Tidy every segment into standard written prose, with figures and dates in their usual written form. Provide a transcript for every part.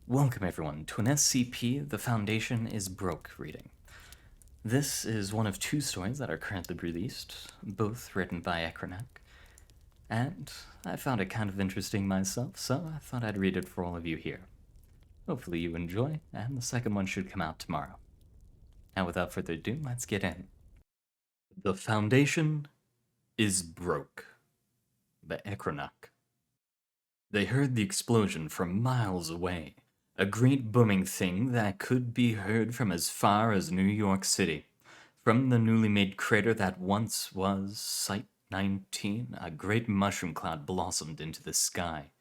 Welcome everyone to an SCP The Foundation is Broke reading. This is one of two stories that are currently released, both written by Ekronak, and I found it kind of interesting myself, so I thought I'd read it for all of you here. Hopefully you enjoy, and the second one should come out tomorrow. Now without further ado, let's get in. The Foundation is Broke by Ekronak. They heard the explosion from miles away. A great booming thing that could be heard from as far as New York City. From the newly made crater that once was Site 19, a great mushroom cloud blossomed into the sky,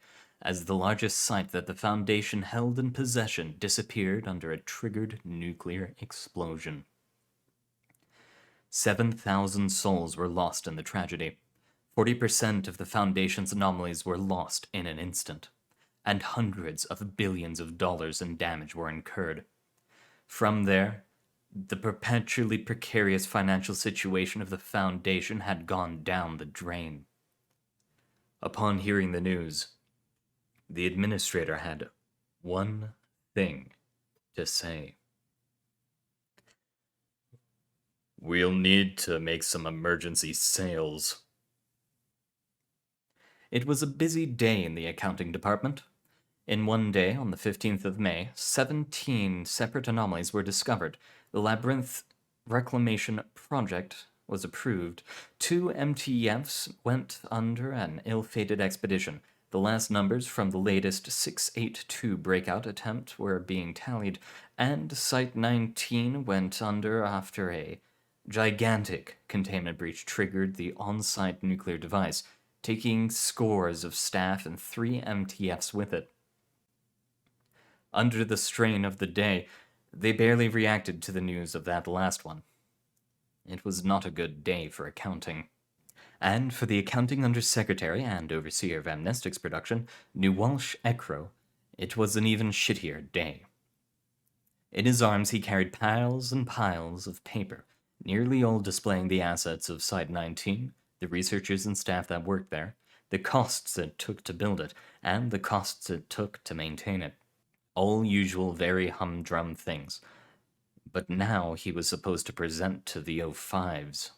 as the largest site that the Foundation held in possession disappeared under a triggered nuclear explosion. 7,000 souls were lost in the tragedy. 40% of the Foundation's anomalies were lost in an instant, and hundreds of billions of dollars in damage were incurred. From there, the perpetually precarious financial situation of the Foundation had gone down the drain. Upon hearing the news, the administrator had one thing to say. "We'll need to make some emergency sales." It was a busy day in the accounting department. In one day, on the 15th of May, 17 separate anomalies were discovered. The Labyrinth Reclamation Project was approved. 2 MTFs went under an ill-fated expedition. The last numbers from the latest 682 breakout attempt were being tallied, and Site 19 went under after a gigantic containment breach triggered the on-site nuclear device, taking scores of staff and 3 MTFs with it. Under the strain of the day, they barely reacted to the news of that last one. It was not a good day for accounting. And for the accounting undersecretary and overseer of Amnestics production, New Walsh Ekro, it was an even shittier day. In his arms he carried piles and piles of paper, nearly all displaying the assets of Site 19, the researchers and staff that worked there, the costs it took to build it, and the costs it took to maintain it. All usual very humdrum things. But now he was supposed to present to the O5s.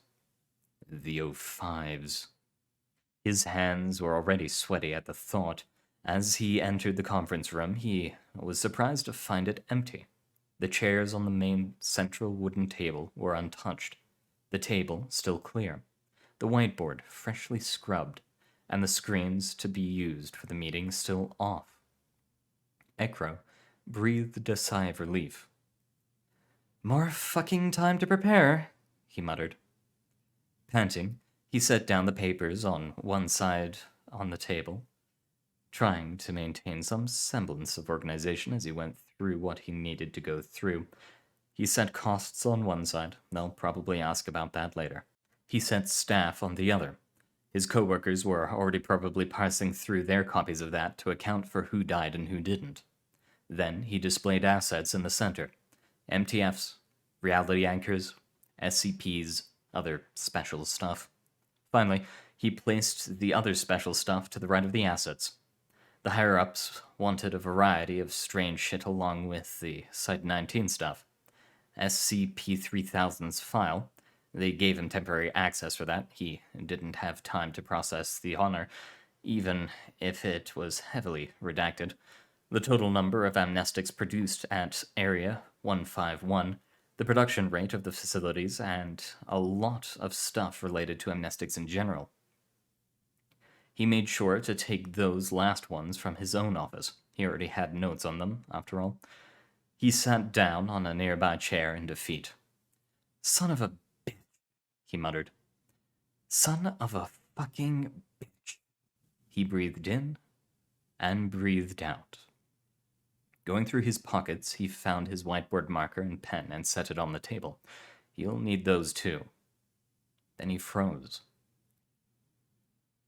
The O5s. His hands were already sweaty at the thought. As he entered the conference room, he was surprised to find it empty. The chairs on the main central wooden table were untouched. The table still clear. The whiteboard freshly scrubbed, and the screens to be used for the meeting still off. Ekro breathed a sigh of relief. "More fucking time to prepare," he muttered. Panting, he set down the papers on one side on the table, trying to maintain some semblance of organization as he went through what he needed to go through. He set costs on one side. They'll probably ask about that later. He set staff on the other. His co-workers were already probably parsing through their copies of that to account for who died and who didn't. Then he displayed assets in the center. MTFs, reality anchors, SCPs, other special stuff. Finally, he placed the other special stuff to the right of the assets. The higher-ups wanted a variety of strange shit along with the Site 19 stuff. SCP-3000's file. They gave him temporary access for that. He didn't have time to process the honor, even if it was heavily redacted. The total number of amnestics produced at Area 151, the production rate of the facilities, and a lot of stuff related to amnestics in general. He made sure to take those last ones from his own office. He already had notes on them, after all. He sat down on a nearby chair in defeat. "Son of a bitch," he muttered. "Son of a fucking bitch." He breathed in and breathed out. Going through his pockets, he found his whiteboard marker and pen and set it on the table. He'll need those too. Then he froze.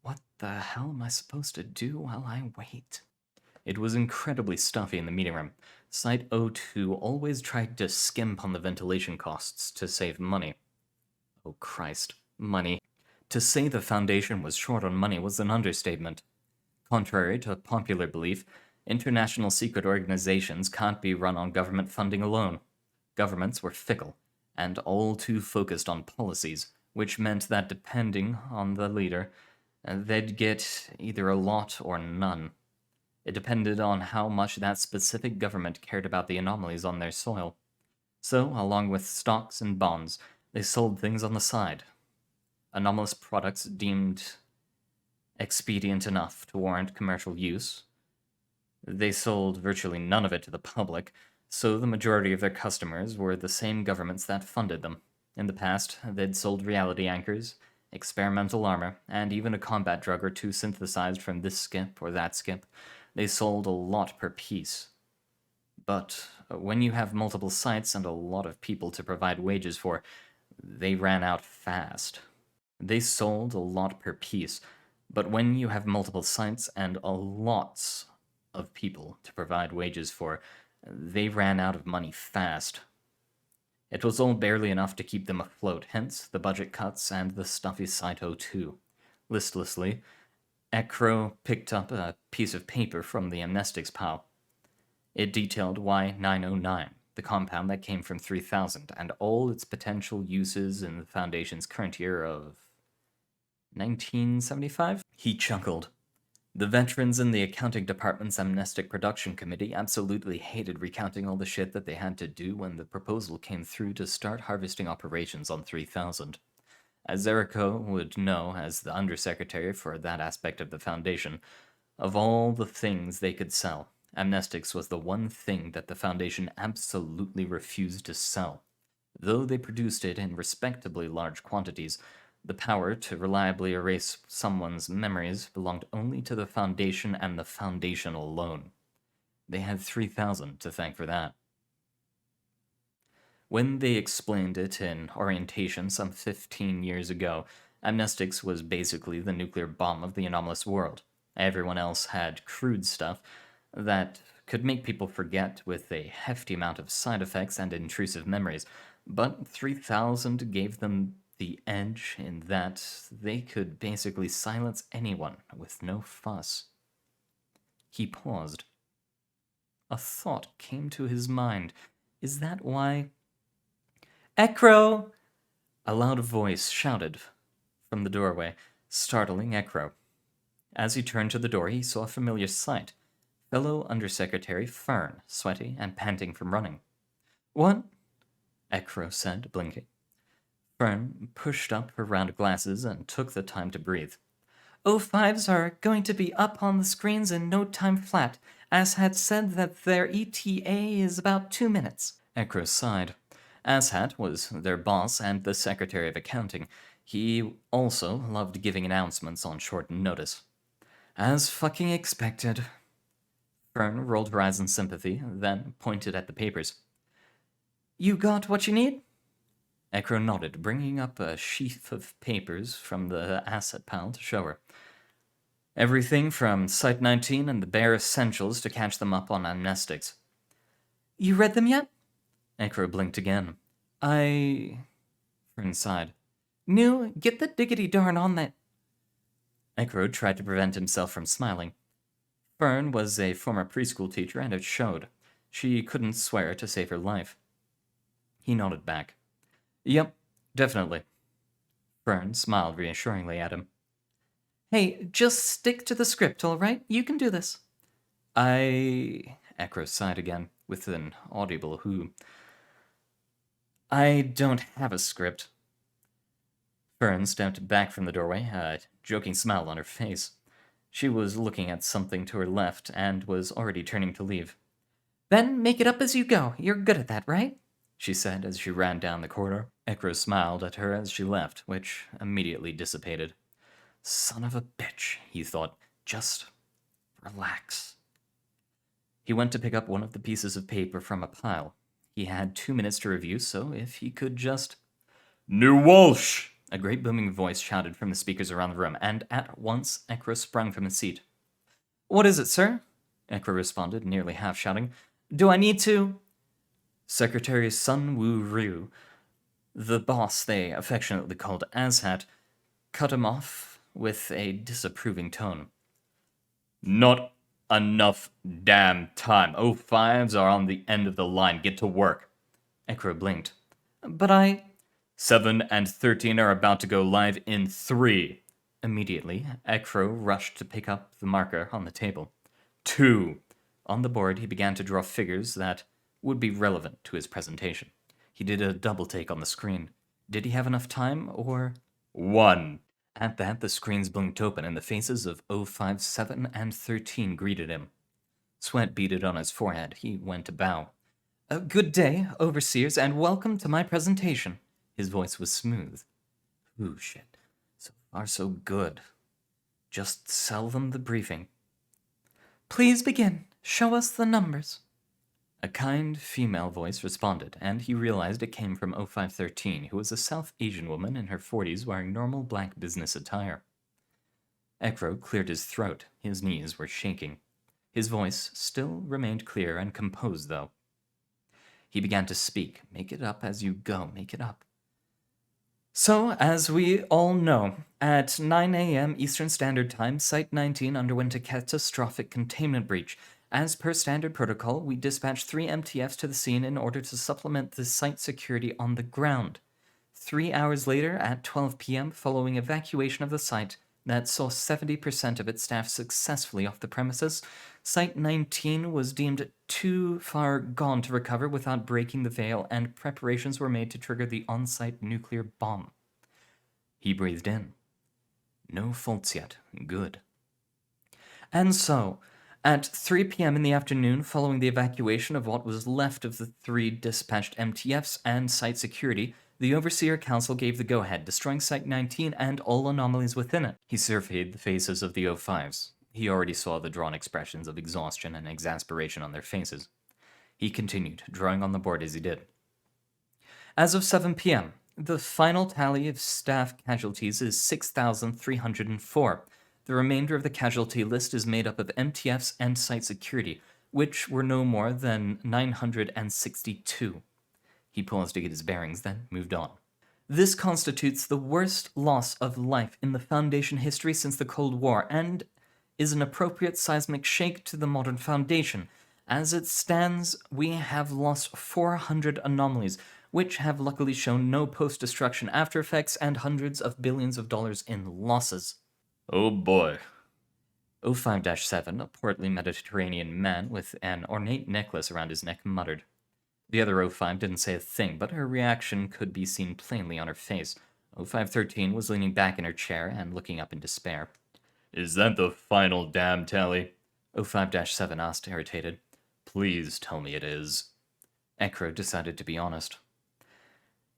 What the hell am I supposed to do while I wait? It was incredibly stuffy in the meeting room. Site 02 always tried to skimp on the ventilation costs to save money. Oh Christ, money. To say the Foundation was short on money was an understatement. Contrary to popular belief, International secret organizations can't be run on government funding alone. Governments were fickle, and all too focused on policies, which meant that depending on the leader, they'd get either a lot or none. It depended on how much that specific government cared about the anomalies on their soil. So, along with stocks and bonds, they sold things on the side. Anomalous products deemed expedient enough to warrant commercial use. They sold virtually none of it to the public, so the majority of their customers were the same governments that funded them. In the past, they'd sold reality anchors, experimental armor, and even a combat drug or two synthesized from this skip or that skip. They sold a lot per piece. But when you have multiple sites and a lot of people to provide wages for, they ran out fast. They sold a lot per piece, but when you have multiple sites and a lots of people to provide wages for, they ran out of money fast. It was all barely enough to keep them afloat, hence the budget cuts and the stuffy Site 02. Listlessly, Ekro picked up a piece of paper from the amnestics pile. It detailed Y909, the compound that came from 3000, and all its potential uses in the Foundation's current year of 1975? He chuckled. The veterans in the accounting department's amnestic production committee absolutely hated recounting all the shit that they had to do when the proposal came through to start harvesting operations on 3000. As Eriko would know as the undersecretary for that aspect of the Foundation, of all the things they could sell, amnestics was the one thing that the Foundation absolutely refused to sell. Though they produced it in respectably large quantities, the power to reliably erase someone's memories belonged only to the Foundation and the Foundation alone. They had 3000 to thank for that. When they explained it in orientation some 15 years ago, amnestics was basically the nuclear bomb of the anomalous world. Everyone else had crude stuff that could make people forget with a hefty amount of side effects and intrusive memories, but 3000 gave them the edge in that they could basically silence anyone with no fuss. He paused. A thought came to his mind. Is that why? Ekro! A loud voice shouted from the doorway, startling Ekro. As he turned to the door, he saw a familiar sight. Fellow Undersecretary Fern, sweaty and panting from running. What? Ekro said, blinking. Fern pushed up her round glasses and took the time to breathe. O5s are going to be up on the screens in no time flat, as had said that their ETA is about 2 minutes. Ekro sighed. Ashat was their boss and the Secretary of Accounting. He also loved giving announcements on short notice. As fucking expected. Fern rolled her eyes in sympathy, then pointed at the papers. You got what you need? Ekro nodded, bringing up a sheaf of papers from the asset pile to show her. Everything from Site 19 and the bare essentials to catch them up on amnestics. You read them yet? Ekro blinked again. Fern sighed. No, get the diggity darn on that. Ekro tried to prevent himself from smiling. Fern was a former preschool teacher, and it showed. She couldn't swear to save her life. He nodded back. Yep, definitely. Fern smiled reassuringly at him. Hey, just stick to the script, all right? You can do this. Ekro sighed again, with an audible who. I don't have a script. Fern stepped back from the doorway, a joking smile on her face. She was looking at something to her left and was already turning to leave. Then make it up as you go. You're good at that, right? She said as she ran down the corridor. Ekro smiled at her as she left, which immediately dissipated. Son of a bitch, he thought. Just relax. He went to pick up one of the pieces of paper from a pile. He had 2 minutes to review, so if he could just... New Walsh! A great booming voice shouted from the speakers around the room, and at once Ekro sprung from his seat. What is it, sir? Ekro responded, nearly half shouting. Do I need to... Secretary Sun Woo Ryu, the boss they affectionately called Ashat, cut him off with a disapproving tone. Not Enough damn time. O5s are on the end of the line. Get to work. Ekro blinked. But 7 and 13 are about to go live in 3. Immediately, Ekro rushed to pick up the marker on the table. 2. On the board, he began to draw figures that would be relevant to his presentation. He did a double take on the screen. Did he have enough time, or... 1. At that, the screens blinked open, and the faces of 05, 7, and 13 greeted him. Sweat beaded on his forehead. He went to bow. Good day, overseers, and welcome to my presentation. His voice was smooth. Ooh, shit. So far, so good. Just sell them the briefing. Please begin. Show us the numbers. A kind female voice responded, and he realized it came from 0513, who was a South Asian woman in her 40s wearing normal black business attire. Ekro cleared his throat. His knees were shaking. His voice still remained clear and composed, though. He began to speak. Make it up as you go. Make it up. So, as we all know, at 9 a.m. Eastern Standard Time, Site 19 underwent a catastrophic containment breach. As per standard protocol, we dispatched 3 MTFs to the scene in order to supplement the site security on the ground. 3 hours later, at 12 p.m., following evacuation of the site that saw 70% of its staff successfully off the premises, Site 19 was deemed too far gone to recover without breaking the veil, and preparations were made to trigger the on-site nuclear bomb. He breathed in. No faults yet. Good. And so, at 3 p.m. in the afternoon, following the evacuation of what was left of the 3 dispatched MTFs and site security, the Overseer Council gave the go-ahead, destroying Site 19 and all anomalies within it. He surveyed the faces of the O5s. He already saw the drawn expressions of exhaustion and exasperation on their faces. He continued, drawing on the board as he did. As of 7 p.m., the final tally of staff casualties is 6,304. The remainder of the casualty list is made up of MTFs and site security, which were no more than 962. He paused to get his bearings, then moved on. This constitutes the worst loss of life in the Foundation history since the Cold War, and is an appropriate seismic shake to the modern Foundation. As it stands, we have lost 400 anomalies, which have luckily shown no post-destruction after effects and hundreds of billions of dollars in losses. Oh boy. 05-7, a portly Mediterranean man with an ornate necklace around his neck, muttered. The other 05 didn't say a thing, but her reaction could be seen plainly on her face. 0513 was leaning back in her chair and looking up in despair. Is that the final damn tally? 05-7 asked, irritated. Please tell me it is. Ekro decided to be honest.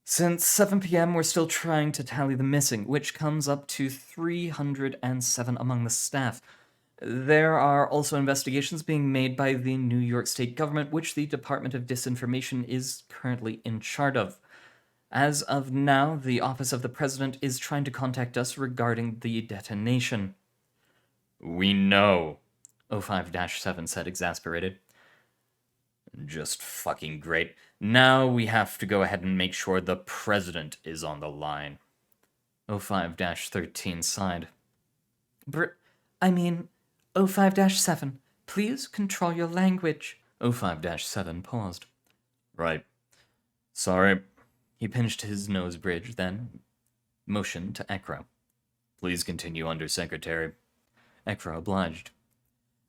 Since 7 p.m., we're still trying to tally the missing, which comes up to 307 among the staff. There are also investigations being made by the New York State government, which the Department of Disinformation is currently in charge of. As of now, the Office of the President is trying to contact us regarding the detonation. We know, 05-7 said, exasperated. Just fucking great. Now we have to go ahead and make sure the president is on the line. 05-13 sighed. 05-7, please control your language. 05-7 paused. Right. Sorry. He pinched his nose bridge, then motioned to Ekro. Please continue, Undersecretary. Ekro obliged.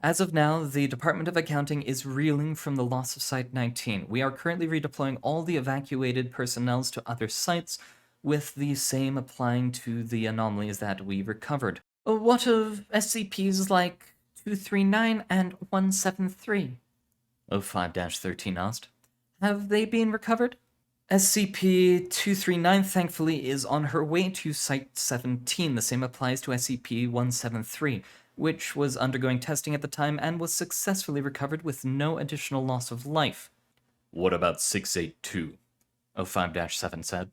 As of now, the Department of Accounting is reeling from the loss of Site 19. We are currently redeploying all the evacuated personnel to other sites, with the same applying to the anomalies that we recovered. What of SCPs like 239 and 173? 05-13 asked. Have they been recovered? SCP-239, thankfully, is on her way to Site 17. The same applies to SCP-173. Which was undergoing testing at the time and was successfully recovered with no additional loss of life. What about 682? 05-7 said.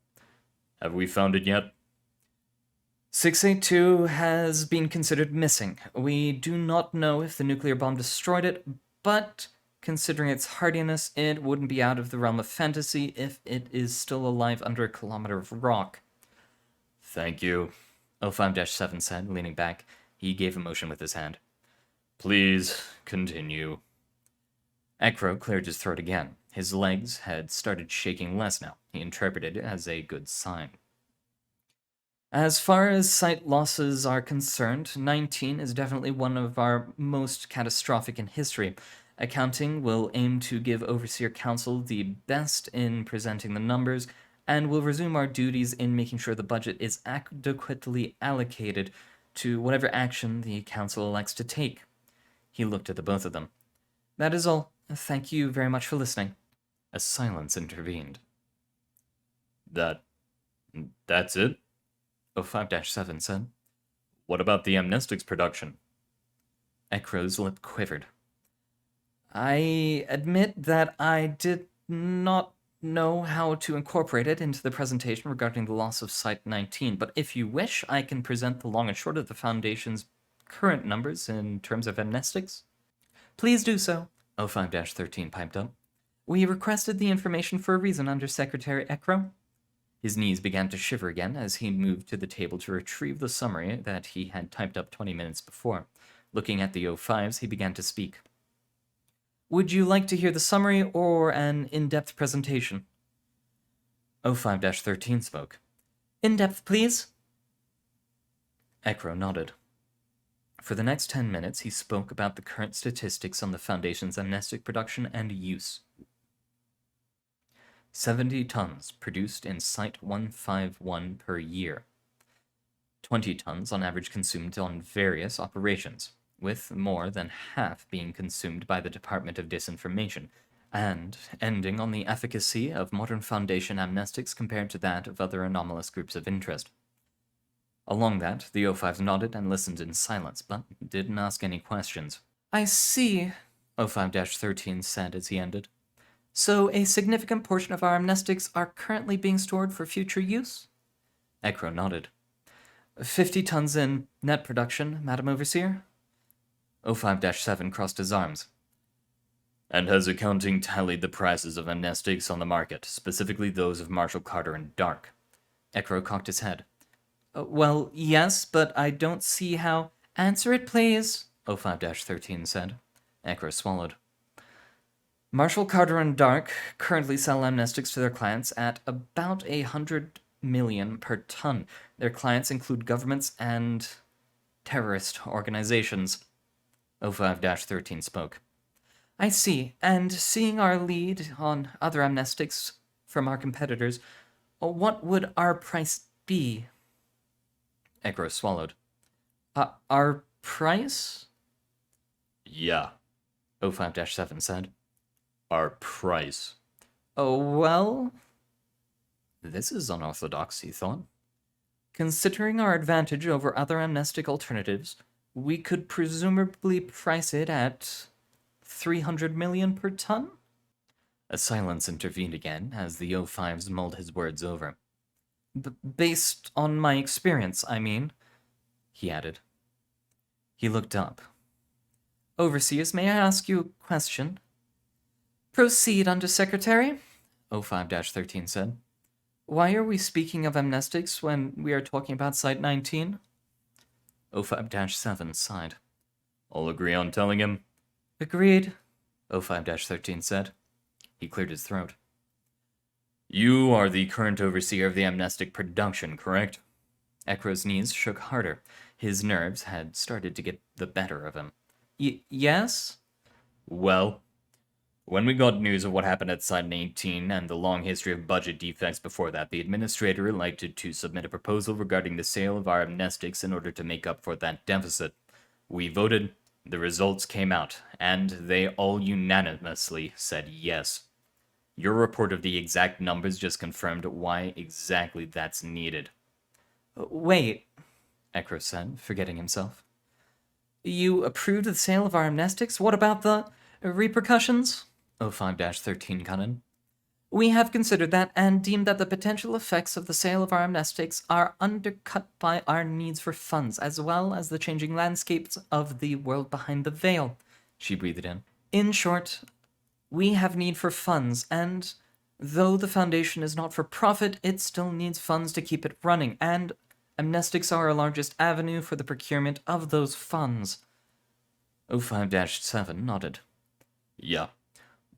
Have we found it yet? 682 has been considered missing. We do not know if the nuclear bomb destroyed it, but considering its hardiness, it wouldn't be out of the realm of fantasy if it is still alive under a kilometer of rock. Thank you, 05-7 said, leaning back. He gave a motion with his hand. Please, Continue. Ekro cleared his throat again. His legs had started shaking less now. He interpreted it as a good sign. As far as site losses are concerned, 19 is definitely one of our most catastrophic in history. Accounting will aim to give Overseer Council the best in presenting the numbers, and will resume our duties in making sure the budget is adequately allocated to whatever action the Council elects to take. He looked at the both of them. That is all. Thank you very much for listening. A silence intervened. That's it? 05-7 said. What about the amnestics production? Ekro's lip quivered. I admit that I did not know how to incorporate it into the presentation regarding the loss of Site 19, but if you wish, I can present the long and short of the Foundation's current numbers in terms of amnestics. Please do so, 05-13 piped up. We requested the information for a reason, Under Secretary Ekro. His knees began to shiver again as he moved to the table to retrieve the summary that he had typed up 20 minutes before. Looking at the O5s, he began to speak. Would you like to hear the summary or an in-depth presentation? O5-13 spoke. In-depth, please. Ekro nodded. For the next 10 minutes, he spoke about the current statistics on the Foundation's amnestic production and use. 70 tons produced in Site 151 per year. 20 tons on average consumed on various operations, with more than half being consumed by the Department of Disinformation, and ending on the efficacy of modern Foundation amnestics compared to that of other anomalous groups of interest. Along that, the O5s nodded and listened in silence, but didn't ask any questions. I see, O5-13 said as he ended. So a significant portion of our amnestics are currently being stored for future use? Ekro nodded. 50 tons in net production, Madam Overseer? O5-7 crossed his arms. And has accounting tallied the prices of amnestics on the market, specifically those of Marshall Carter and Dark? Ekro cocked his head. Well, yes, but I don't see how... Answer it, please, O5-13 said. Ekro swallowed. Marshall Carter and Dark currently sell amnestics to their clients at about 100 million per ton. Their clients include governments and terrorist organizations. O5-13 spoke. I see, and seeing our lead on other amnestics from our competitors, what would our price be? Ekro swallowed. Our price? Yeah, O5-7 said. Our price. Oh, well... This is unorthodox, he thought. Considering our advantage over other amnestic alternatives, we could presumably price it at 300 million per ton? A silence intervened again as the O5s mulled his words over. Based on my experience, I mean, he added. He looked up. Overseers, may I ask you a question? Proceed, Under Secretary, O5-13 said. Why are we speaking of amnestics when we are talking about Site 19? O5-7 sighed. All agree on telling him? Agreed, O5-13 said. He cleared his throat. You are the current overseer of the amnestic production, correct? Ekro's knees shook harder. His nerves had started to get the better of him. Yes? Well, when we got news of what happened at Site 18 and the long history of budget defects before that, the administrator elected to submit a proposal regarding the sale of our amnestics in order to make up for that deficit. We voted, the results came out, and they all unanimously said yes. Your report of the exact numbers just confirmed why exactly that's needed. Wait, Ekro said, forgetting himself. You approved the sale of our amnestics? What about the repercussions? O5-13 cut in. We have considered that and deemed that the potential effects of the sale of our amnestics are undercut by our needs for funds, as well as the changing landscapes of the world behind the veil, she breathed in. In short, we have need for funds, and though the Foundation is not for profit, it still needs funds to keep it running, and amnestics are our largest avenue for the procurement of those funds. 05-7 nodded. Yeah.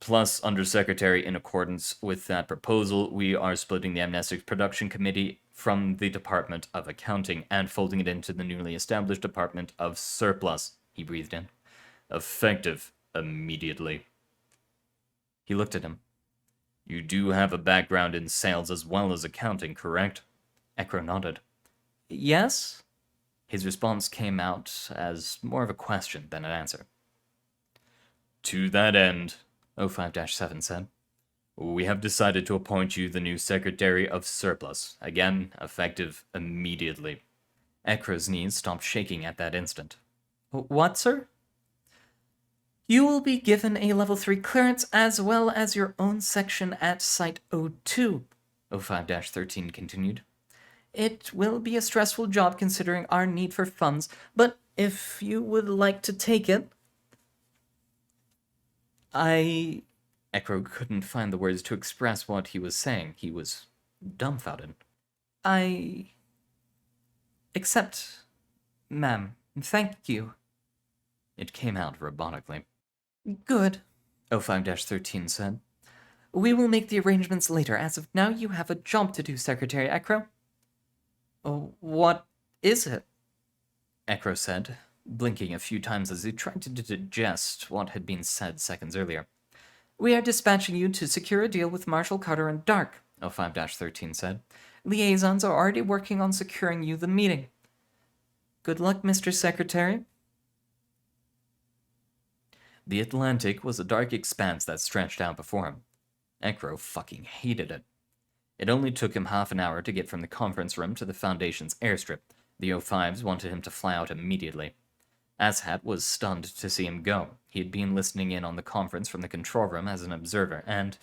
Plus, Undersecretary, in accordance with that proposal, we are splitting the Amnestics Production Committee from the Department of Accounting and folding it into the newly established Department of Surplus, he breathed in. Effective immediately. He looked at him. You do have a background in sales as well as accounting, correct? Ekro nodded. Yes? His response came out as more of a question than an answer. To that end, 05-7 said, we have decided to appoint you the new Secretary of Surplus, again, effective immediately. Ekro's knees stopped shaking at that instant. What, sir? You will be given a level 3 clearance as well as your own section at Site 02, 05-13 continued. It will be a stressful job considering our need for funds, but if you would like to take it... Ekro couldn't find the words to express what he was saying. He was dumbfounded. I accept, ma'am. Thank you. It came out robotically. Good, 05-13 said. We will make the arrangements later. As of now, you have a job to do, Secretary Ekro. Oh, what is it? Ekro said, blinking a few times as he tried to digest what had been said seconds earlier. We are dispatching you to secure a deal with Marshall, Carter, and Dark, 05-13 said. Liaisons are already working on securing you the meeting. Good luck, Mr. Secretary. The Atlantic was a dark expanse that stretched out before him. Ekro fucking hated it. It only took him half an hour to get from the conference room to the Foundation's airstrip. The O5s wanted him to fly out immediately. Asshat was stunned to see him go. He had been listening in on the conference from the control room as an observer, and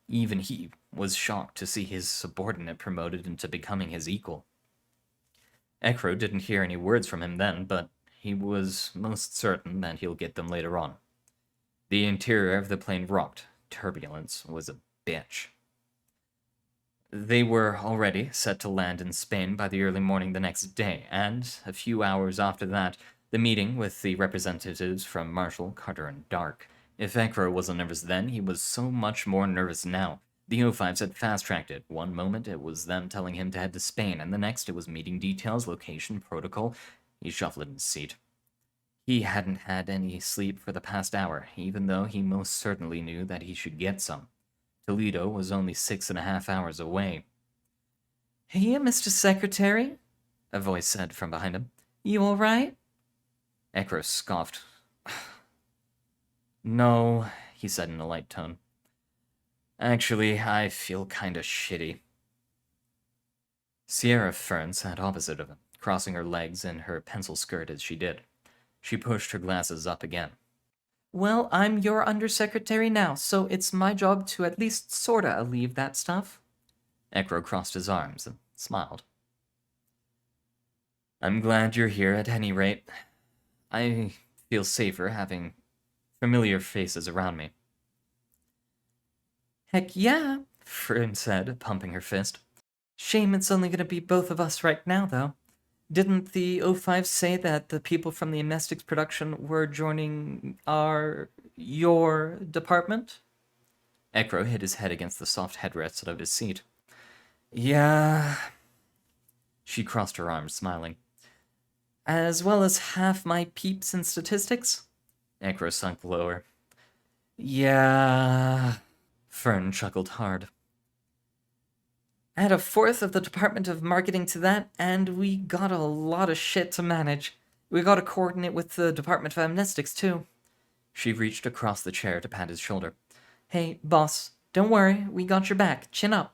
even he was shocked to see his subordinate promoted into becoming his equal. Ekro didn't hear any words from him then, but he was most certain that he'll get them later on. The interior of the plane rocked. Turbulence was a bitch. They were already set to land in Spain by the early morning the next day, and a few hours after that, the meeting with the representatives from Marshall, Carter, and Dark. If Ekro wasn't nervous then, he was so much more nervous now. The O5s had fast-tracked it. One moment it was them telling him to head to Spain, and the next it was meeting details, location, protocol. He shuffled in his seat. He hadn't had any sleep for the past hour, even though he most certainly knew that he should get some. Toledo was only 6.5 hours away. Hey, Mr. Secretary, a voice said from behind him. You all right? Ekro scoffed. No, he said in a light tone. Actually, I feel kinda shitty. Sierra Fern sat opposite of him, crossing her legs in her pencil skirt as she did. She pushed her glasses up again. Well, I'm your undersecretary now, so it's my job to at least sorta alleviate that stuff. Ekro crossed his arms and smiled. I'm glad you're here at any rate. I feel safer having familiar faces around me. Heck yeah, Fern said, pumping her fist. Shame it's only gonna be both of us right now, though. Didn't the O5 say that the people from the Amnestics production were joining your department? Ekro hit his head against the soft headrest of his seat. Yeah. She crossed her arms, smiling. As well as half my peeps in statistics? Ekro sunk lower. Yeah. Fern chuckled hard. Add a fourth of the Department of Marketing to that, and we got a lot of shit to manage. We gotta coordinate with the Department of Amnestics, too. She reached across the chair to pat his shoulder. Hey, boss, don't worry, we got your back. Chin up.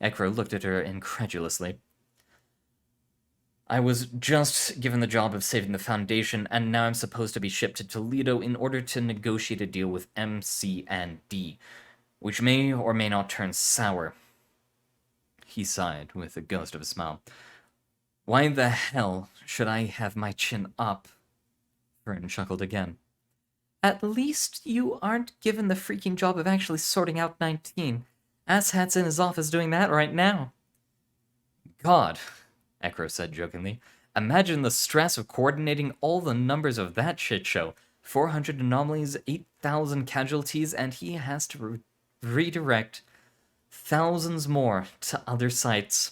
Ekro looked at her incredulously. I was just given the job of saving the Foundation, and now I'm supposed to be shipped to Toledo in order to negotiate a deal with MC&D, which may or may not turn sour. He sighed with a ghost of a smile. Why the hell should I have my chin up? Fern chuckled again. At least you aren't given the freaking job of actually sorting out 19. Asshat's in his office doing that right now. God, Ekro said jokingly. Imagine the stress of coordinating all the numbers of that shit show. 400 anomalies, 8,000 casualties, and he has to redirect thousands more to other sites.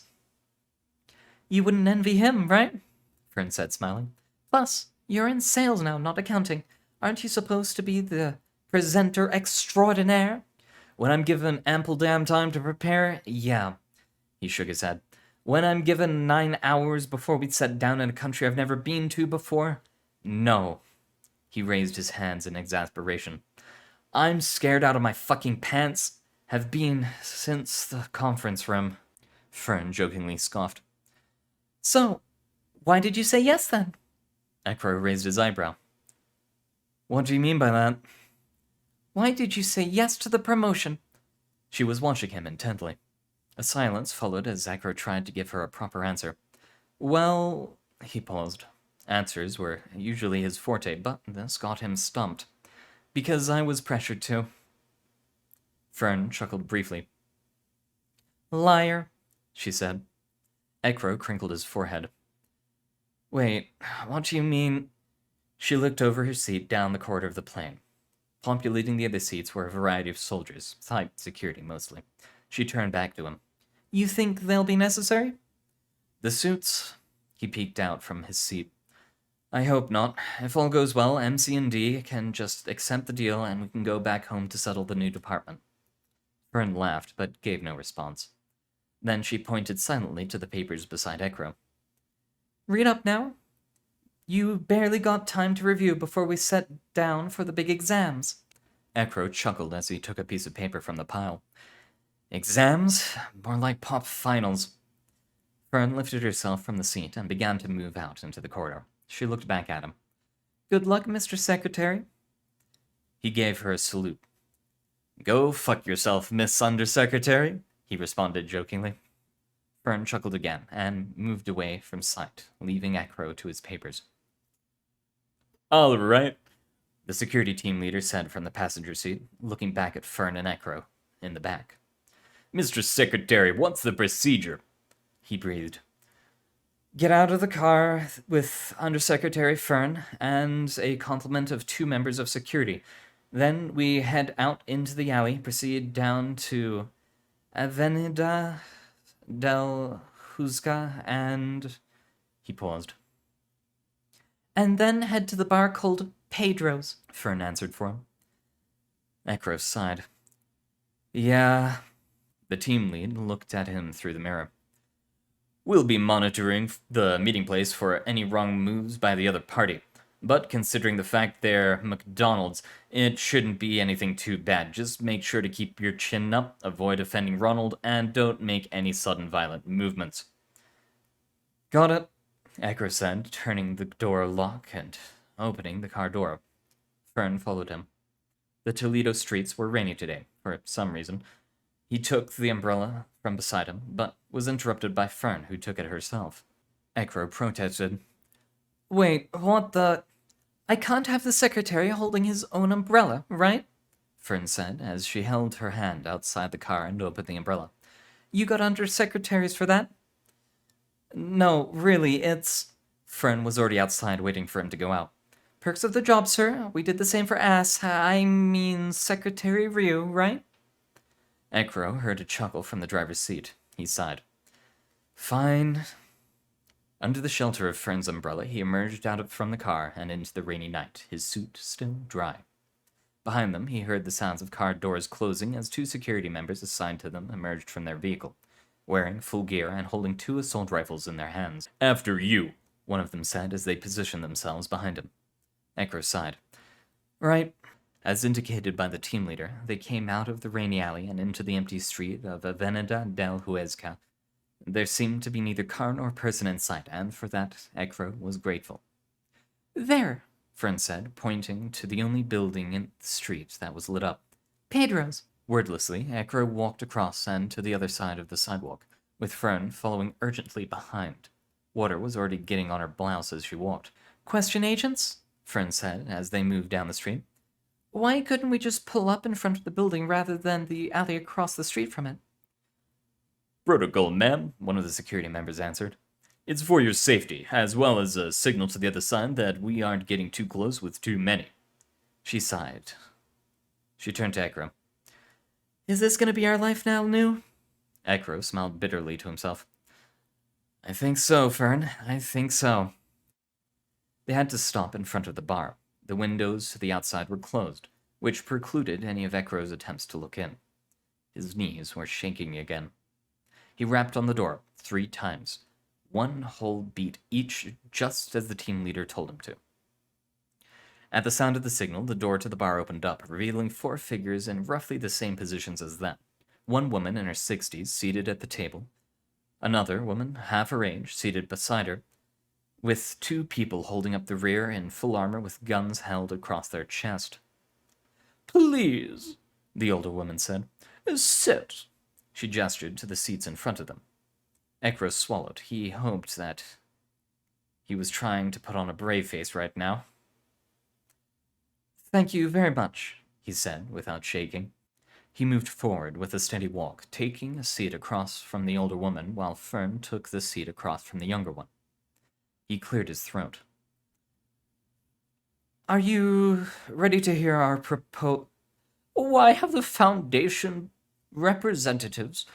You wouldn't envy him, right? Fern said, smiling. Plus, you're in sales now, not accounting. Aren't you supposed to be the presenter extraordinaire? When I'm given ample damn time to prepare, yeah. He shook his head. When I'm given 9 hours before we set down in a country I've never been to before, no. He raised his hands in exasperation. I'm scared out of my fucking pants. Have been since the conference room. Fern jokingly scoffed. So, why did you say yes then? Ekro raised his eyebrow. What do you mean by that? Why did you say yes to the promotion? She was watching him intently. A silence followed as Ekro tried to give her a proper answer. Well, he paused. Answers were usually his forte, but this got him stumped. Because I was pressured to. Fern chuckled briefly. Liar, she said. Ekro crinkled his forehead. Wait, what do you mean? She looked over her seat down the corridor of the plane. Populating the other seats were a variety of soldiers, type security mostly. She turned back to him. You think they'll be necessary? The suits? He peeked out from his seat. I hope not. If all goes well, MC&D can just accept the deal and we can go back home to settle the new department. Fern laughed, but gave no response. Then she pointed silently to the papers beside Ekro. Read up now. You barely got time to review before we sat down for the big exams. Ekro chuckled as he took a piece of paper from the pile. Exams? More like pop finals. Fern lifted herself from the seat and began to move out into the corridor. She looked back at him. Good luck, Mr. Secretary. He gave her a salute. Go fuck yourself, Miss Undersecretary, he responded jokingly. Fern chuckled again and moved away from sight, leaving Ekro to his papers. All right, the security team leader said from the passenger seat, looking back at Fern and Ekro in the back. Mr. Secretary, what's the procedure? He breathed. Get out of the car with Undersecretary Fern and a complement of 2 members of security. Then we head out into the alley, proceed down to Avenida del Huzca, and... He paused. And then head to the bar called Pedro's, Fern answered for him. Ekro sighed. Yeah. The team lead looked at him through the mirror. We'll be monitoring the meeting place for any wrong moves by the other party. But considering the fact they're McDonald's, it shouldn't be anything too bad. Just make sure to keep your chin up, avoid offending Ronald, and don't make any sudden violent movements. Got it, Ekro said, turning the door lock and opening the car door. Fern followed him. The Toledo streets were rainy today, for some reason. He took the umbrella from beside him, but was interrupted by Fern, who took it herself. Ekro protested. Wait, what the... I can't have the secretary holding his own umbrella, right? Fern said, as she held her hand outside the car and opened the umbrella. You got undersecretaries for that? No, really, it's... Fern was already outside waiting for him to go out. Perks of the job, sir. We did the same for Secretary Ryu, right? Ekro heard a chuckle from the driver's seat. He sighed. Fine. Under the shelter of Fern's umbrella, he emerged from the car and into the rainy night, his suit still dry. Behind them, he heard the sounds of car doors closing as 2 security members assigned to them emerged from their vehicle, wearing full gear and holding 2 assault rifles in their hands. After you, one of them said as they positioned themselves behind him. Ekro sighed. Right. As indicated by the team leader, they came out of the rainy alley and into the empty street of Avenida del Huesca. There seemed to be neither car nor person in sight, and for that, Ekro was grateful. There, Fern said, pointing to the only building in the street that was lit up. Pedro's. Wordlessly, Ekro walked across and to the other side of the sidewalk, with Fern following urgently behind. Water was already getting on her blouse as she walked. Question agents? Fern said, as they moved down the street. Why couldn't we just pull up in front of the building rather than the alley across the street from it? Protocol, ma'am, one of the security members answered. It's for your safety, as well as a signal to the other side that we aren't getting too close with too many. She sighed. She turned to Ekro. Is this going to be our life now, Nu? Ekro smiled bitterly to himself. I think so, Fern. I think so. They had to stop in front of the bar. The windows to the outside were closed, which precluded any of Ekro's attempts to look in. His knees were shaking again. He rapped on the door 3 times, 1 whole beat each, just as the team leader told him to. At the sound of the signal, the door to the bar opened up, revealing 4 figures in roughly the same positions as them. 1 woman in her 60s, seated at the table. Another woman, half her age, seated beside her, with 2 people holding up the rear in full armor with guns held across their chest. Please, the older woman said. Sit. She gestured to the seats in front of them. Ekros swallowed. He hoped that he was trying to put on a brave face right now. Thank you very much, he said, without shaking. He moved forward with a steady walk, taking a seat across from the older woman, while Fern took the seat across from the younger one. He cleared his throat. Are you ready to hear our Why have the Foundation representatives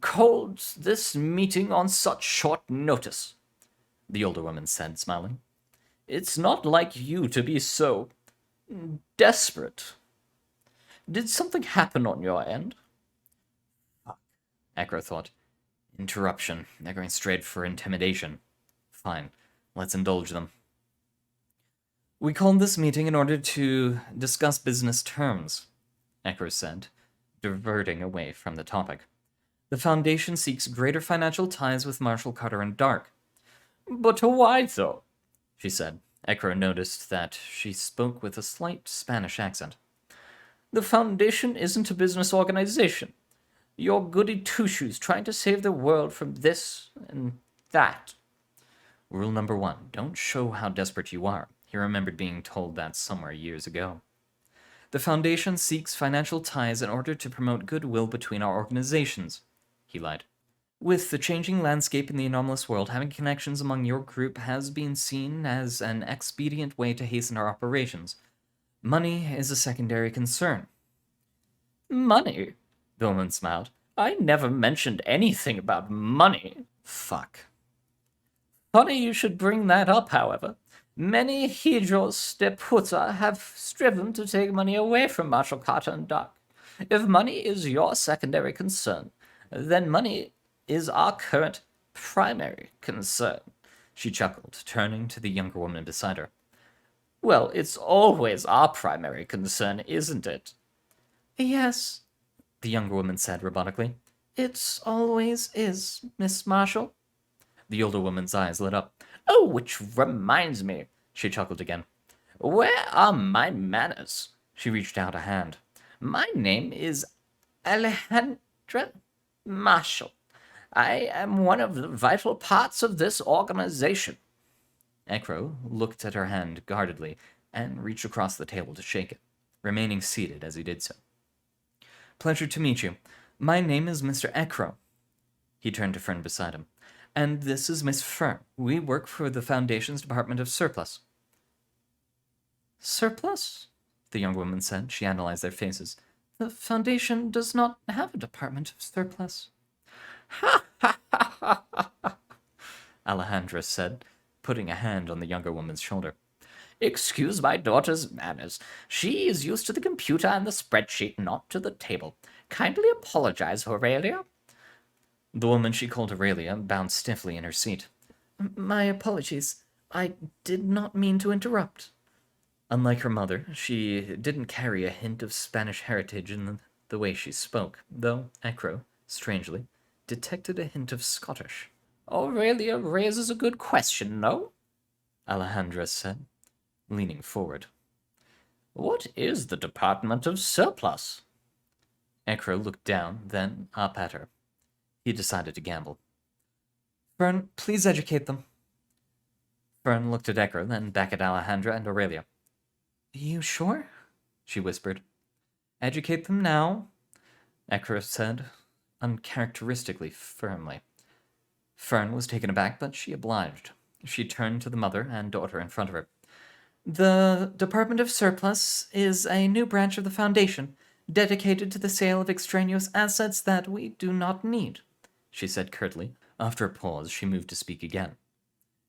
called this meeting on such short notice? The older woman said, smiling. It's not like you to be so desperate. Did something happen on your end? Fuck, Ekro thought. Interruption. They're going straight for intimidation. Fine, let's indulge them. We called this meeting in order to discuss business terms, Ekro said, diverting away from the topic. The Foundation seeks greater financial ties with Marshal Carter and Dark. But why so? She said. Ekro noticed that she spoke with a slight Spanish accent. The Foundation isn't a business organization. You're goody two-shoes trying to save the world from this and that. Rule number 1, don't show how desperate you are. He remembered being told that somewhere years ago. The Foundation seeks financial ties in order to promote goodwill between our organizations, he lied. With the changing landscape in the anomalous world, having connections among your group has been seen as an expedient way to hasten our operations. Money is a secondary concern. Money? The woman smiled. I never mentioned anything about money. Fuck. Funny you should bring that up, however. Many Hydros de Puta have striven to take money away from Marshal Carter and Dark. If money is your secondary concern, then money is our current primary concern, she chuckled, turning to the younger woman beside her. Well, it's always our primary concern, isn't it? Yes, the younger woman said robotically. It always is, Miss Marshall. The older woman's eyes lit up. Oh, which reminds me, she chuckled again. Where are my manners? She reached out a hand. My name is Alejandra Marshall. I am one of the vital parts of this organization. Ekro looked at her hand guardedly and reached across the table to shake it, remaining seated as he did so. Pleasure to meet you. My name is Mr. Ekro. He turned to Fern beside him. And this is Miss Fern. We work for the Foundation's Department of Surplus. Surplus? The young woman said. She analyzed their faces. The Foundation does not have a Department of Surplus. Ha ha ha ha ha, Alejandra said, putting a hand on the younger woman's shoulder. Excuse my daughter's manners. She is used to the computer and the spreadsheet, not to the table. Kindly apologize, Aurelia. The woman she called Aurelia bowed stiffly in her seat. My apologies. I did not mean to interrupt. Unlike her mother, she didn't carry a hint of Spanish heritage in the way she spoke, though Ekro, strangely, detected a hint of Scottish. Aurelia raises a good question, no? Alejandra said, leaning forward. What is the Department of Surplus? Ekro looked down, then up at her. He decided to gamble. Fern, please educate them. Fern looked at Ekro, then back at Alejandra and Aurelia. You sure? She whispered. Educate them now, Ekro said, uncharacteristically firmly. Fern was taken aback, but she obliged. She turned to the mother and daughter in front of her. The Department of Surplus is a new branch of the Foundation, dedicated to the sale of extraneous assets that we do not need, she said curtly. After a pause, she moved to speak again.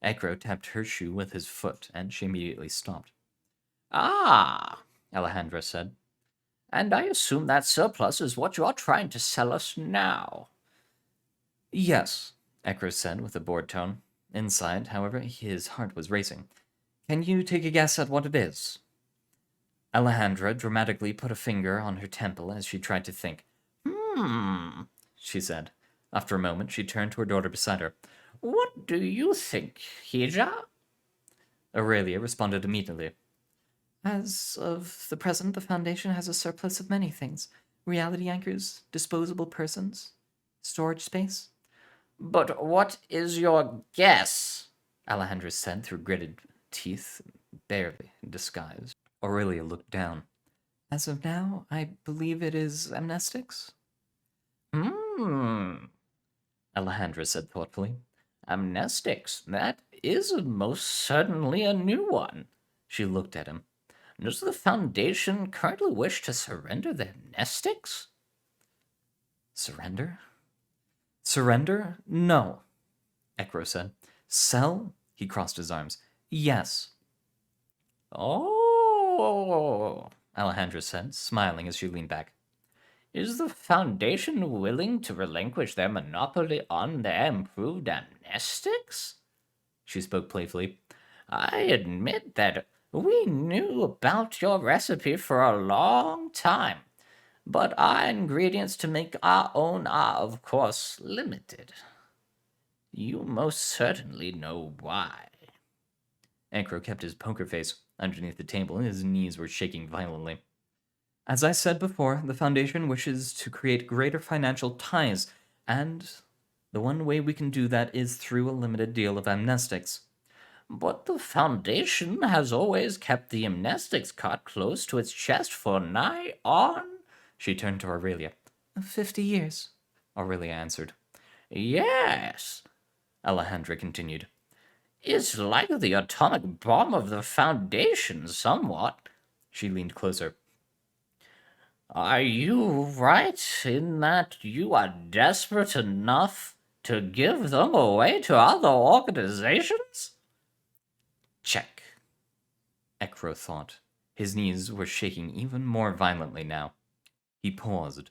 Ekro tapped her shoe with his foot, and she immediately stopped. Ah, Alejandra said. And I assume that surplus is what you're trying to sell us now. Yes, Ekro said with a bored tone. Inside, however, his heart was racing. Can you take a guess at what it is? Alejandra dramatically put a finger on her temple as she tried to think. She said. After a moment, she turned to her daughter beside her. What do you think, Hija? Aurelia responded immediately. As of the present, the Foundation has a surplus of many things. Reality anchors, disposable persons, storage space. But what is your guess? Alejandra said through gritted teeth, barely disguised. Aurelia looked down. As of now, I believe it is amnestics. Alejandra said thoughtfully. Amnestics, that is most certainly a new one. She looked at him. Does the Foundation currently wish to surrender their amnestics? Surrender? Surrender? No, Ekro said. Sell? He crossed his arms. Yes. Oh, Alejandra said, smiling as she leaned back. Is the Foundation willing to relinquish their monopoly on their improved amnestics? She spoke playfully. I admit that we knew about your recipe for a long time, but our ingredients to make our own are, of course, limited. You most certainly know why. Ekro kept his poker face underneath the table, and his knees were shaking violently. As I said before, the Foundation wishes to create greater financial ties, and the one way we can do that is through a limited deal of amnestics. But the Foundation has always kept the amnestics card close to its chest for nigh on. She turned to Aurelia. 50 years, Aurelia answered. Yes, Alejandra continued. It's like the atomic bomb of the Foundation, somewhat. She leaned closer. Are you right in that you are desperate enough to give them away to other organizations? Check, Ekro thought. His knees were shaking even more violently now. He paused.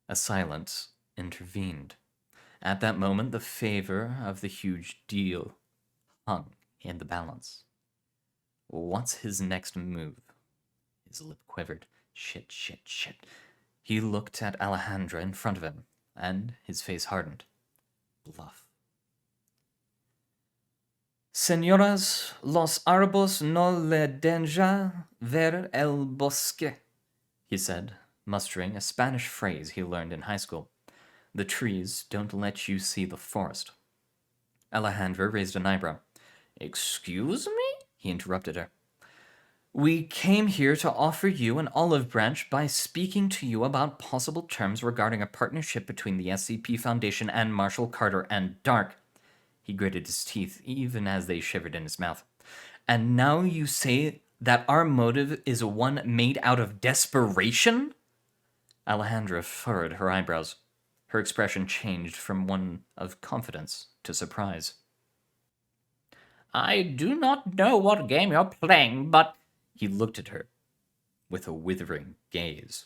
A silence intervened. At that moment, the favor of the huge deal hung in the balance. What's his next move? His lip quivered. Shit. He looked at Alejandra in front of him, and his face hardened. Bluff. Señoras, los árboles no le dejan ver el bosque, he said, mustering a Spanish phrase he learned in high school. The trees don't let you see the forest. Alejandra raised an eyebrow. Excuse me? He interrupted her. We came here to offer you an olive branch by speaking to you about possible terms regarding a partnership between the SCP Foundation and Marshall Carter and Dark. He gritted his teeth even as they shivered in his mouth. And now you say that our motive is one made out of desperation? Alejandra furrowed her eyebrows. Her expression changed from one of confidence to surprise. I do not know what game you're playing, but... He looked at her with a withering gaze.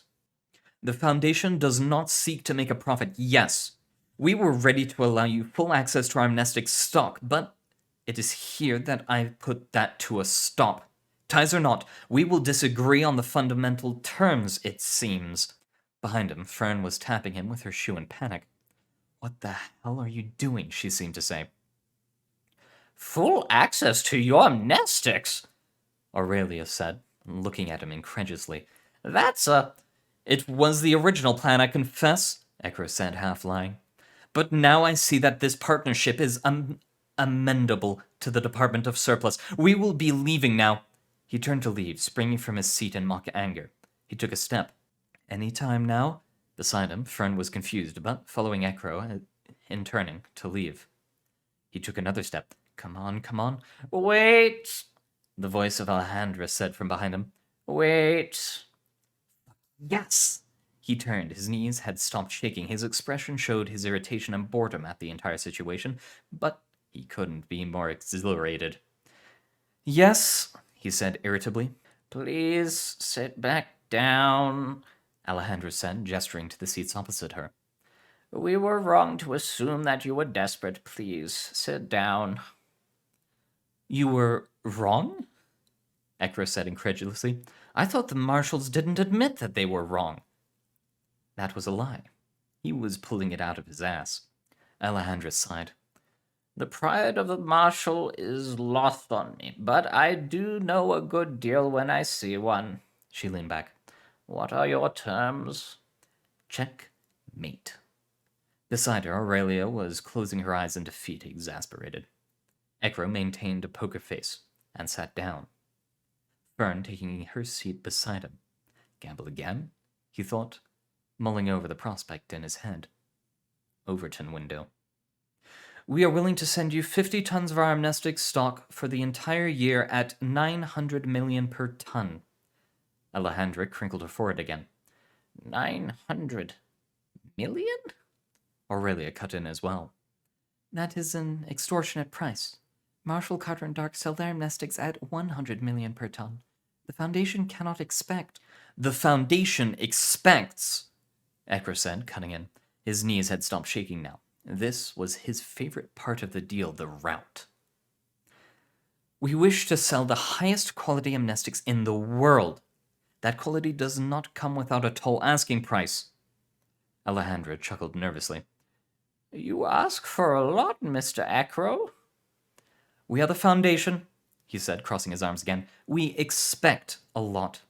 The Foundation does not seek to make a profit, yes. We were ready to allow you full access to our amnestic stock, but it is here that I put that to a stop. Ties or not, we will disagree on the fundamental terms, it seems. Behind him, Fern was tapping him with her shoe in panic. What the hell are you doing? She seemed to say. Full access to your amnestics? Aurelia said, looking at him incredulously. It was the original plan, I confess, Ekro said, half lying. But now I see that this partnership is amendable to the Department of Surplus. We will be leaving now. He turned to leave, springing from his seat in mock anger. He took a step. Any time now? Beside him, Fern was confused, but following Ekro in turning to leave. He took another step. Come on. Wait! The voice of Alejandra said from behind him. Wait. Yes! He turned. His knees had stopped shaking. His expression showed his irritation and boredom at the entire situation, but he couldn't be more exhilarated. Yes, he said irritably. Please sit back down, Alejandra said, gesturing to the seats opposite her. We were wrong to assume that you were desperate. Please sit down. You were wrong? Ekra said incredulously. I thought the marshals didn't admit that they were wrong. That was a lie. He was pulling it out of his ass. Alejandra sighed. The pride of the marshal is lost on me, but I do know a good deal when I see one. She leaned back. What are your terms? Checkmate. Beside her, Aurelia was closing her eyes in defeat, exasperated. Ekro maintained a poker face and sat down. Fern taking her seat beside him. Gamble again? He thought, mulling over the prospect in his head. Overton window. We are willing to send you 50 tons of our amnestic stock for the entire year at 900 million per ton. Alejandra crinkled her forehead again. 900 million? Aurelia cut in as well. That is an extortionate price. Marshall, Carter, and Dark sell their amnestics at 100 million per ton. The Foundation cannot expect... The Foundation expects, Ekra said, cutting in. His knees had stopped shaking now. This was his favorite part of the deal, the rout. We wish to sell the highest quality amnestics in the world. That quality does not come without a tall asking price. Alejandra chuckled nervously. You ask for a lot, Mr. Acro. We are the Foundation, he said, crossing his arms again. We expect a lot.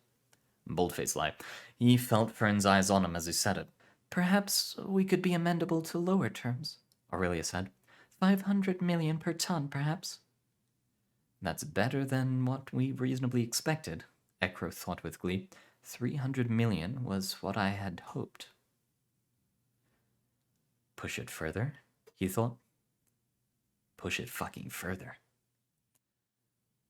Bold-faced lie. He felt Fern's eyes on him as he said it. Perhaps we could be amendable to lower terms, Aurelia said. 500 million per ton, perhaps. That's better than what we reasonably expected, Ekro thought with glee. 300 million was what I had hoped. Push it further, he thought. Push it fucking further.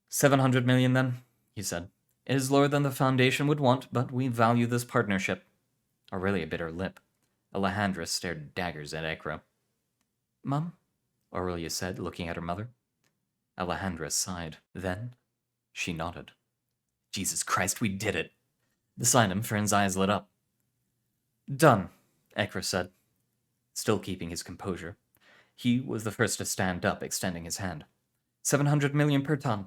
700 million then, he said. It is lower than the Foundation would want, but we value this partnership. Aurelia bit her lip. Alejandra stared daggers at Ekro. Mum, Aurelia said, looking at her mother. Alejandra sighed. Then she nodded. Jesus Christ, we did it. Beside him, Fern's eyes lit up. Done, Ekra said, still keeping his composure. He was the first to stand up, extending his hand. 700 million per ton.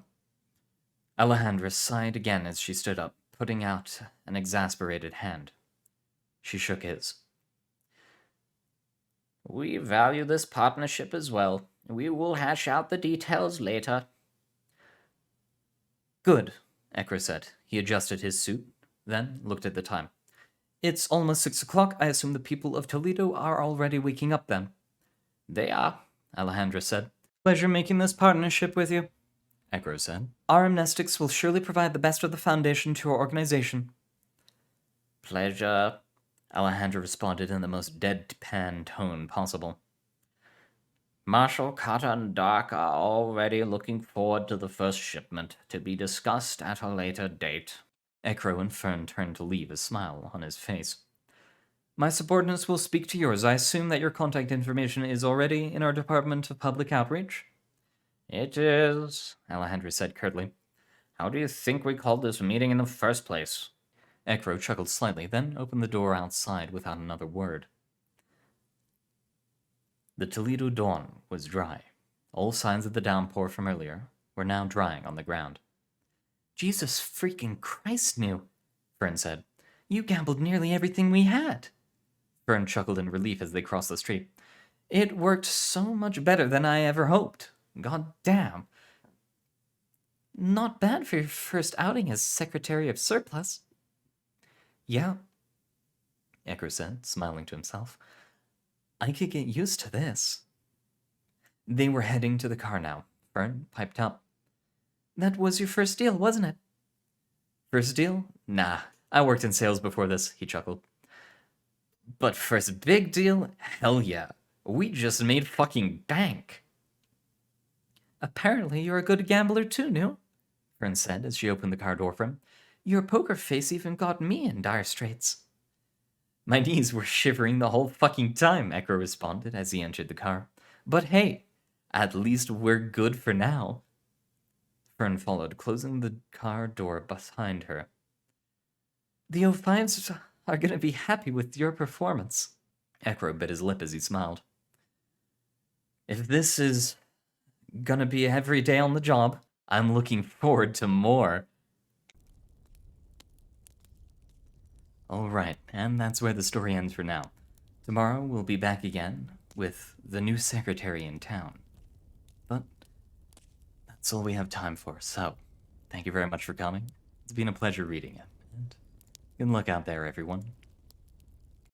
Alejandra sighed again as she stood up, putting out an exasperated hand. She shook his. We value this partnership as well. We will hash out the details later. Good, Ekra said. He adjusted his suit, then looked at the time. It's almost 6 o'clock. I assume the people of Toledo are already waking up then. They are, Alejandra said. Pleasure making this partnership with you, Ekro said. Our amnestics will surely provide the best of the Foundation to our organization. Pleasure, Alejandra responded in the most deadpan tone possible. Marshall, Carter, and Dark are already looking forward to the first shipment, to be discussed at a later date. Ekro and Fern turned to leave, a smile on his face. My subordinates will speak to yours. I assume that your contact information is already in our Department of Public Outreach? It is, Alejandra said curtly. How do you think we called this meeting in the first place? Ekro chuckled slightly, then opened the door outside without another word. The Toledo dawn was dry. All signs of the downpour from earlier were now drying on the ground. Jesus freaking Christ knew, Fern said. You gambled nearly everything we had. Fern chuckled in relief as they crossed the street. It worked so much better than I ever hoped. God damn. Not bad for your first outing as Secretary of Surplus. Yeah, Ekro said, smiling to himself. I could get used to this. They were heading to the car now. Fern piped up. That was your first deal, wasn't it? First deal? Nah, I worked in sales before this, he chuckled. But first big deal? Hell yeah. We just made fucking bank. Apparently you're a good gambler too, no? Fern said as she opened the car door for him. Your poker face even got me in dire straits. My knees were shivering the whole fucking time, Echo responded as he entered the car. But hey, at least we're good for now. Fern followed, closing the car door behind her. The O5s are gonna be happy with your performance. Echo bit his lip as he smiled. If this is gonna be every day on the job, I'm looking forward to more. Alright, and that's where the story ends for now. Tomorrow we'll be back again with the new secretary in town. But that's all we have time for, so thank you very much for coming. It's been a pleasure reading it, and good luck out there, everyone.